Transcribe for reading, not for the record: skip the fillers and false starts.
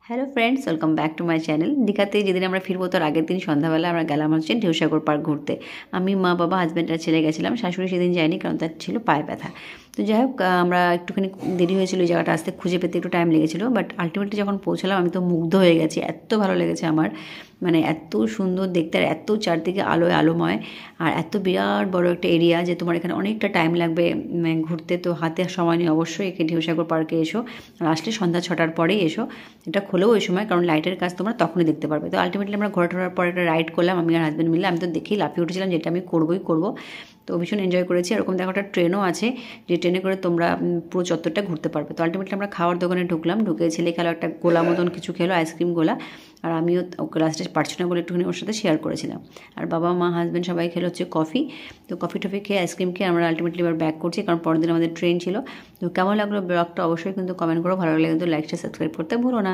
Hello friends, welcome back to my channel. দীঘাতে যেদিন আমরা ফিরবো তার আগের দিন সন্ধ্যাবেলা আমরা গেলাম হচ্ছে ঢেউসাগর পার্ক ঘুরতে। আমি, মা, বাবা, হাজব্যান্ড আর ছেলে গেছিলাম। শাশুড়ি সেদিন যায়নি, কারণ তার ছিল পায়ে ব্যথা। তো যাই হোক, আমরা একটুখানি দেরি হয়েছিল এই জায়গাটা আসতে, খুঁজে পেতে একটু টাইম লেগেছিলো। বাট আলটিমেটলি যখন পৌঁছালাম আমি তো মুগ্ধ হয়ে গেছি, এত ভালো লেগেছে আমার। মানে এত সুন্দর দেখতে, আর এত চারদিকে আলোয় আলোময়, আর এত বিরাট বড় একটা এরিয়া যে তোমার এখানে অনেকটা টাইম লাগবে ঘুরতে। তো হাতে সময় নিয়ে অবশ্যই এখানে ঢেউসাগর পার্কে এসো, আর আসলে সন্ধ্যা 6টার পরেই এসো। এটা খোলেও ওই সময়, কারণ লাইটের কাজ তোমরা তখনই দেখতে পারবে। তো আলটিমেটলি আমরা ঘোরা টোরার পর একটা রাইড করলাম আমি আর হাজব্যান্ড মিলে। আমি তো দেখেই লাফিয়ে উঠেছিলাম, যেটা আমি করবোই করবো। তো ভীষণ এনজয় করেছি। এরকম দেখো একটা ট্রেনও আছে, যে ট্রেনে করে তোমরা পুরো চত্বরটা ঘুরতে পারবে। তো আলটিমেটলি আমরা খাওয়ার দোকানে ঢুকলাম, ঢুকে ছেলে খেলো একটা গোলা মতন কিছু খেলো, আইসক্রিম গোলা। আর আমিও ওকে লাস্টে পারছি না বলে একটুখানি ওর সাথে শেয়ার করেছিলাম। আর বাবা, মা, হাজব্যান্ড সবাই খেলো হচ্ছে কফি। তো কফি টফি খেয়ে আইসক্রিম খেয়ে আমরা আলটিমেটলি এবার ব্যাক করছি, কারণ পরের দিন আমাদের ট্রেন ছিল। তো কেমন লাগলো ব্লগটা অবশ্যই কিন্তু কমেন্ট করো। ভালো লাগলে কিন্তু লাইকটা সাবস্ক্রাইব করতে ভুলো না।